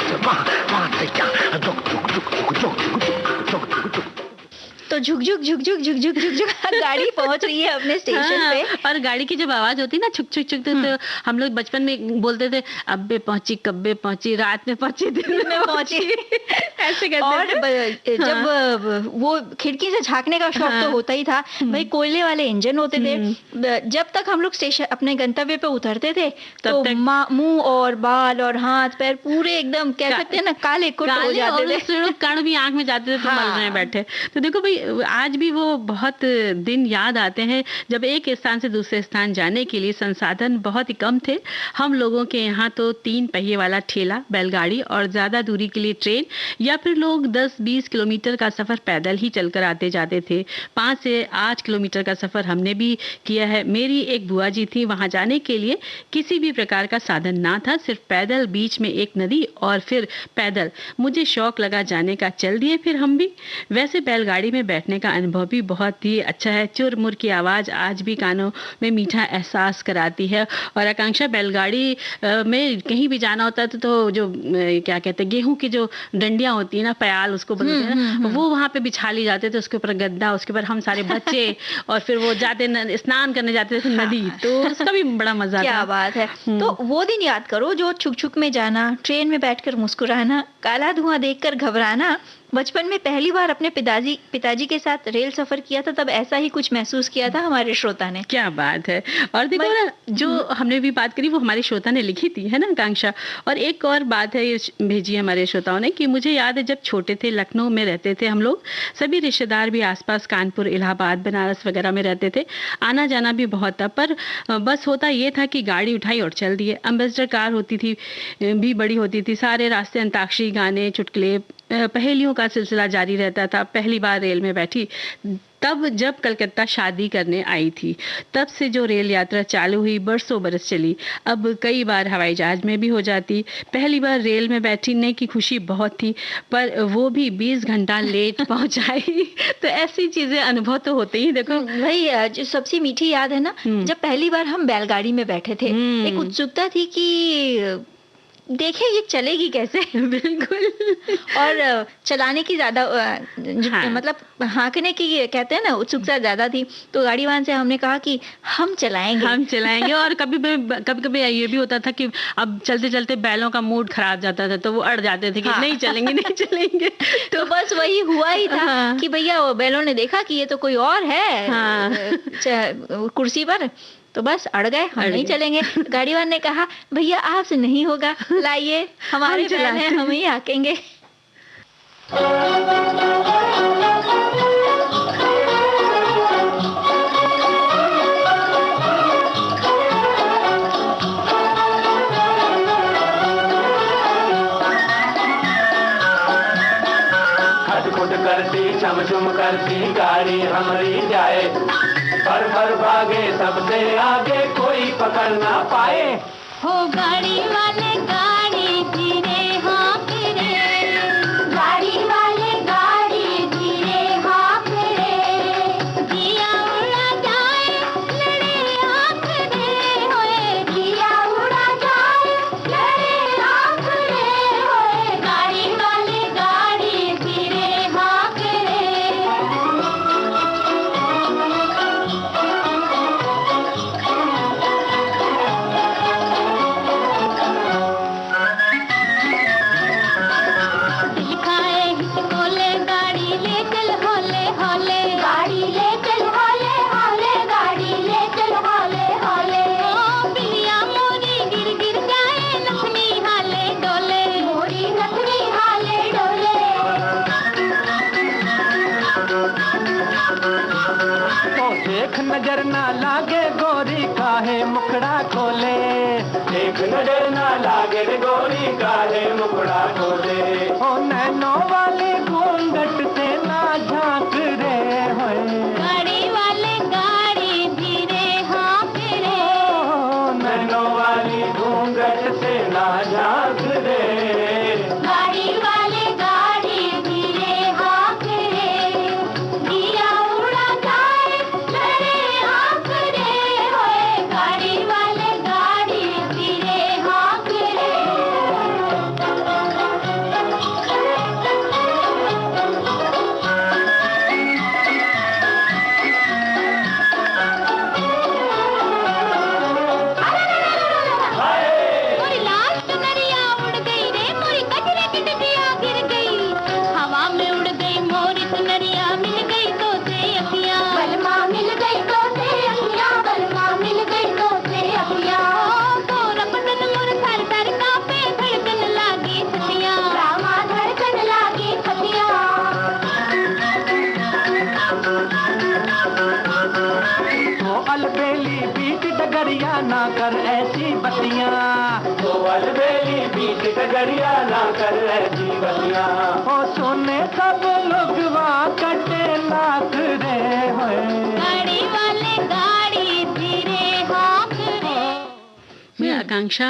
से वहाँ से यहाँ झुक झुक झुक झुक झुक झुक झुक झुक झुक तो झुक झुक झुक झुक झुक झुक झुक झुक गाड़ी पहुंच रही है अपने स्टेशन पे। और गाड़ी की जब आवाज होती ना छुक छुक छुक तो हम लोग बचपन में बोलते थे अब्बे पहुंची कब्बे पहुंची रात में पहुंची दिन में पहुंची ऐसे कहते और थे। जब वो खिड़की से झांकने का शौक तो होता ही था भाई। कोयले वाले इंजन होते थे। जब तक हम लोग स्टेशन अपने गंतव्य पे उतरते थे तो मुंह और बाल और हाथ पैर पूरे एकदम कह सकते हैं ना काले कुट हो जाते थे। कण भी आंख में जाते थे तो मल रहे बैठे। तो देखो भाई आज भी वो बहुत दिन याद आते हैं जब एक स्थान से दूसरे स्थान जाने के लिए संसाधन बहुत ही कम थे। हम लोगों के यहाँ तो 3 पहिए वाला ठेला बैलगाड़ी और ज्यादा दूरी के लिए ट्रेन या फिर लोग 10-20 किलोमीटर का सफर पैदल ही चलकर आते जाते थे। 5 से 8 किलोमीटर का सफर हमने भी किया है। मेरी एक बुआ जी थी, वहां जाने के लिए किसी भी प्रकार का साधन ना था, सिर्फ पैदल बीच में एक नदी और फिर पैदल। मुझे शौक लगा जाने का, चल दिए फिर हम भी। वैसे बैलगाड़ी में बैठने का अनुभव भी बहुत ही अच्छा है। चुर-मुर की आवाज आज भी कानों में मीठा एहसास कराती है। और आकांक्षा बैलगाड़ी में कहीं भी जाना होता है तो जो क्या कहते हैं गेहूं की जो डंडियां होती है ना, प्याल उसको बोलते हैं ना, वो वहां पे बिछा ली जाते थे। उसके ऊपर गद्दा, उसके ऊपर हम सारे बच्चे और फिर वो जाते स्नान करने जाते थे नदी। तो उसका भी बड़ा मजा था। क्या बात है। तो वो दिन याद करो जो छुक छुक में जाना, ट्रेन में बैठकर मुस्कुराना, काला धुआं देखकर घबराना। बचपन में पहली बार अपने पिताजी के साथ रेल सफर किया था, तब ऐसा ही कुछ महसूस किया था हमारे श्रोता ने। क्या बात है। और देखो ना, जो हमने भी बात करी वो हमारे श्रोता ने लिखी थी, है ना आकांक्षा। और एक और बात है ये भेजी हमारे श्रोताओं ने कि मुझे याद है जब छोटे थे लखनऊ में रहते थे हम लोग, सभी रिश्तेदार भी आसपास कानपुर, इलाहाबाद, बनारस वगैरह में रहते थे। आना जाना भी बहुत था, पर बस होता ये था कि गाड़ी उठाई और चल दिए। एम्बेसडर कार होती थी, भी बड़ी होती थी। सारे रास्ते अंताक्षरी, गाने, चुटकुले, पहेलियों का सिलसिला जारी रहता था। पहली बार रेल में बैठी तब जब कलकत्ता शादी करने आई थी, तब से जो रेल यात्रा चालू हुई बरसों बरस चली। अब कई बार हवाई जहाज में भी हो जाती। पहली बार रेल में बैठने की खुशी बहुत थी, पर वो भी 20 घंटा लेट पहुंचाई। तो ऐसी चीजें अनुभव तो होते ही। देखो भाई जो सबसे मीठी याद है ना, जब पहली बार हम बैलगाड़ी में बैठे थे, एक उत्सुकता थी कि देखें ये चलेगी कैसे। बिल्कुल। और चलाने की ज्यादा मतलब हाँकने की कहते हैं ना उत्सुकता ज्यादा थी। तो गाड़ी वाहन से हमने कहा कि हम चलाएंगे। और कभी ये भी होता था कि अब चलते चलते बैलों का मूड खराब जाता था तो वो अड़ जाते थे कि नहीं चलेंगे। तो बस वही हुआ ही था कि भैया वो बैलों ने देखा कि ये तो कोई और है कुर्सी पर, तो बस अड़ गए, हम नहीं चलेंगे। गाड़ी वाले ने कहा भैया आपसे नहीं होगा, लाइए हमारे बैल हैं, हम ही हाकेंगे। करती छम छम करती गाड़ी हमारी जाए, भर भर भागे सबसे आगे कोई पकड़ ना पाए। हो गाड़ी वाले गाड़ी धीरे हाँक रे, गाड़ी वाले गाड़ी धीरे हाँक रे, दिया उड़ा जाए लड़े आँख रे होए, दिया उड़ा जाए लड़े आँख रे होए, गाड़ी वाले गाड़ी धीरे हाँक रे। दिखाए हिचकोले गाड़ी ले चल होले होले, गाड़ी ले चल होले होले, गाड़ी ले चल होले होले। ओ बिल्लिया मोरी गिर गिर जाए नथनी हाले डोले, मोरी नथनी हाले डोले। तो देख नजर ना लागे गोरी काहे मुखड़ा खोले, देख नजर ना लागे रे गोरी काहे मुखड़ा खोले। ओ नैनों वाले घूंघट से ना झांक रे होए, गाड़ी वाले गाड़ी धीरे हाँक रे, ओ नैनों वाली घूंघट से ना झांक रे। गाड़ी वाले गाड़ी धीरे हाँक रे, दिया उड़ा जाए लड़े आँख रे होए, गाड़ी वाले गाड़ी धीरे हाँक रे। मोरी लाल चुनरिया उड़ गई रे, मोरी गजरे की डटिया गिर गई, हवा में उड़ गई मोरी चुनरिया, मिल गई तो से अखियाँ, बलमा मिल गई तो से अखियाँ, बलमा मिल गई तो से अखियाँ। तो रपटन मोर थर थर कांपे, धड़कन लागी छतियाँ, रामा धड़कन लागी छतियाँ। तो अलबेली बीच डगरिया ना कर ऐसी बतियां, तो अलबेली बीच डगरिया ना कर ऐसी बतियां। ओ सोने सब लोग वहाँ कटे लाख रे होए, गाड़ी वाले गाड़ी धीरे हाँक रे। मैं आकांक्षा,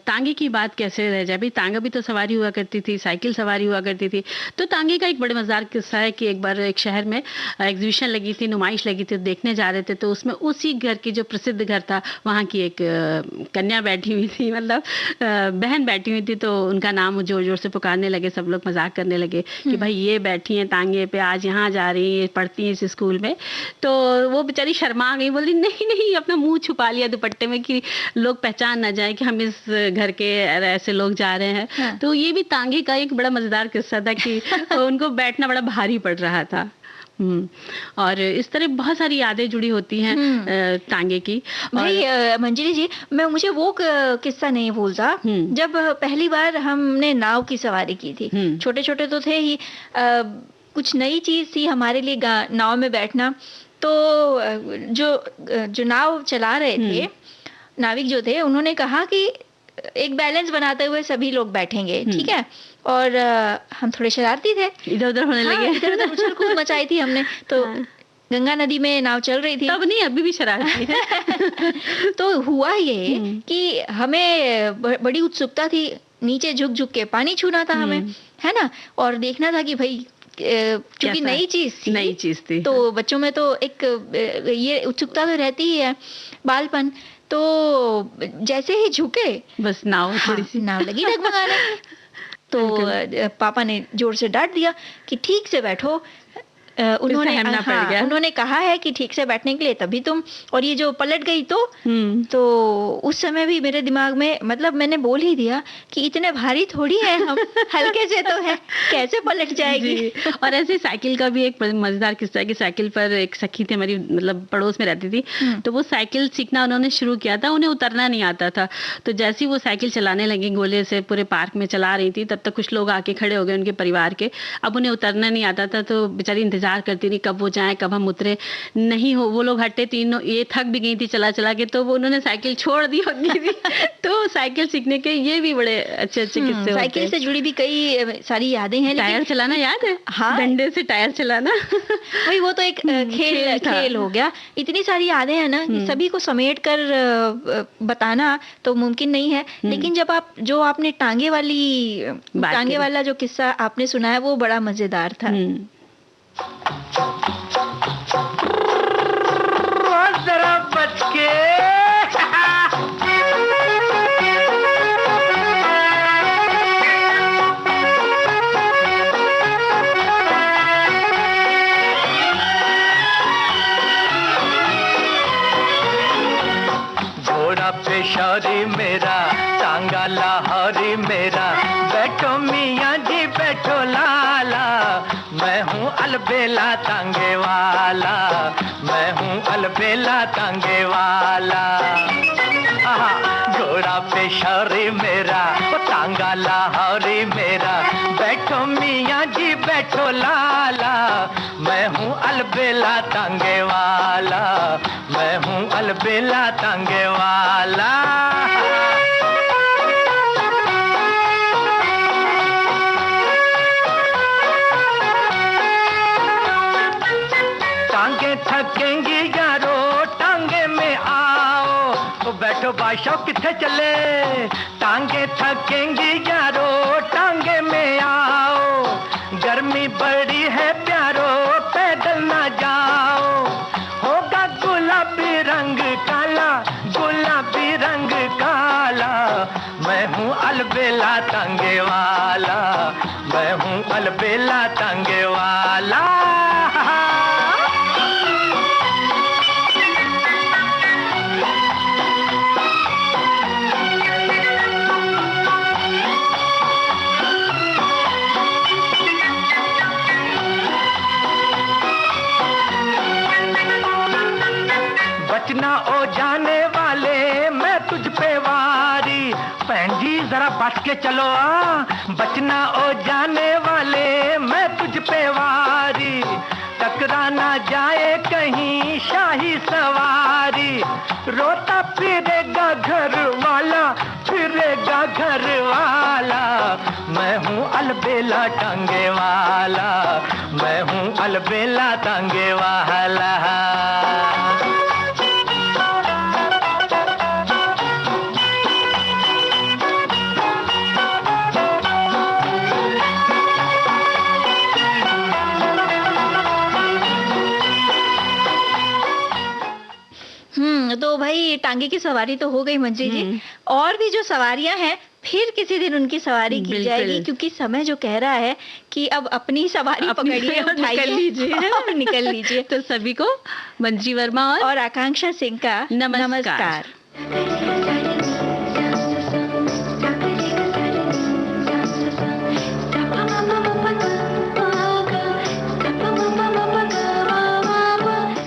तांगे की बात कैसे रह जाए, भाई तांगा भी तो सवारी हुआ करती थी, साइकिल सवारी हुआ करती थी। तो तांगे का एक बड़े मजेदार किस्सा है कि एक बार एक शहर में एग्जीबिशन लगी थी, नुमाइश लगी थी, देखने जा रहे थे, तो उसमें उसी घर की जो प्रसिद्ध घर था वहाँ की एक कन्या बैठी हुई थी, मतलब बहन बैठी हुई थी। तो उनका नाम जोर जोर से पुकारने लगे, सब लोग मजाक करने लगे कि भाई ये बैठी हैं तांगे पे, आज यहाँ जा रही है, पढ़ती हैं इस स्कूल में। तो वो बेचारी शर्मा गई, बोली नहीं नहीं, अपना मुंह छुपा लिया दुपट्टे में कि लोग पहचान ना जाए कि हम इस घर के ऐसे लोग जा रहे हैं। हाँ। तो ये भी तांगे का एक बड़ा मजेदार किस्सा था कि उनको बैठना बड़ा भारी पड़ रहा था। और इस तरह बहुत सारी यादें जुड़ी होती हैं तांगे की। भाई मंजरी जी, मुझे वो किस्सा नहीं भूलता जब पहली बार हमने नाव की सवारी की थी। छोटे छोटे तो थे ही, कुछ नई चीज थी हमारे लिए नाव में बैठना। तो जो नाव चला रहे थे, नाविक जो थे, उन्होंने कहा कि एक बैलेंस बनाते हुए सभी लोग बैठेंगे, ठीक है। और हम थोड़े शरारती थे, इधर उधर होने लगे, इधर उधर उछल कूद मचाई थी हमने। तो गंगा नदी में नाव चल रही थी, तब नहीं, अभी भी शरारती है। तो हुआ ये कि हमें बड़ी उत्सुकता थी, नीचे झुक झुक के पानी छूना था हमें, है ना, और देखना था कि भाई क्योंकि नई चीज थी, तो बच्चों में तो एक ये उत्सुकता तो रहती ही है, बालपन। तो जैसे ही झुके, बस नाव थोड़ी सी नाव लगी डगमगाने। तो पापा ने जोर से डांट दिया कि ठीक से बैठो। उन्होंने कहा है कि ठीक से बैठने के लिए, तभी तुम, और ये जो पलट गई तो उस समय भी मेरे दिमाग में, मतलब मैंने बोल ही दिया कि इतने भारी थोड़ी है हम, हल्के से तो है, कैसे पलट जाएगी। और ऐसे साइकिल का भी एक मजेदार किस्सा है कि साइकिल पर एक सखी थी हमारी, मतलब पड़ोस में रहती थी, तो वो साइकिल सीखना उन्होंने शुरू किया था, उन्हें उतरना नहीं आता था। तो जैसे ही वो साइकिल चलाने लगी, गोले से पूरे पार्क में चला रही थी, तब तक कुछ लोग आके खड़े हो गए उनके परिवार के। अब उन्हें उतरना नहीं आता था, तो बेचारी इंतजार इंतजार करती रही कब वो जाए, कब हम उतरे, नहीं हो वो लोग हटे तीनों, ये थक भी गई थी चला चला के, तो वो उन्होंने साइकिल छोड़ दी होगी तो साइकिल सीखने के ये भी बड़े अच्छे अच्छे किस्से होते हैं। साइकिल से जुड़ी भी कई सारी यादें हैं। टायर चलाना याद है? हाँ, डंडे से टायर चलाना वही, वो तो एक खेल हो गया। इतनी सारी यादें हैं ना कि सभी को समेट कर बताना तो मुमकिन नहीं है, लेकिन जब आपने टांगे वाला जो किस्सा आपने सुना है वो बड़ा मजेदार था। जरा बच के घोड़ा पेशौरी मेरा, टांगा लाहौरी मेरा, बैठो मियाँ जी बैठो लाला, मैं हूँ अलबेला टांगे वाला, मैं हूँ अलबेला टांगे वाला। घोड़ा पेशौरी मेरा, टांगा लाहौरी मेरा, बैठो मियाँ जी बैठो लाला, मैं हूँ अलबेला टांगे वाला, मैं हूँ अलबेला टांगे वाला। टांगे थकेंगी यारो टांगे में आओ, तो बैठो बादशाह किथे चले, टांगे थकेंगी यारो टांगे में आओ, गर्मी बड़ी है प्यारो पैदल ना जाओ, होगा गुलाबी रंग काला, गुलाबी रंग काला, मैं हूँ अलबेला टांगे वाला, मैं हूँ अलबेला टांगे वाला। बचना ओ जाने वाले मैं तुझ पे वारी, बहन जी जरा बच के चलो, बचना ओ जाने वाले मैं तुझ पे वारी, टकरा ना जाए कहीं शाही सवारी, रोता फिरेगा घर वाला, फिरेगा घर वाला, मैं हूँ अलबेला टांगे वाला, मैं हूँ अलबेला टांगे वाला। तो भाई टांगे की सवारी तो हो गई मंजी जी, और भी जो सवारियां हैं फिर किसी दिन उनकी सवारी की जाएगी, क्योंकि समय जो कह रहा है कि अब अपनी सवारी पकड़िए, निकल लीजिए और निकल लीजिए। तो सभी को मंजी वर्मा और आकांक्षा सिंह का नमस्कार।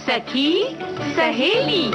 सखी सहेली।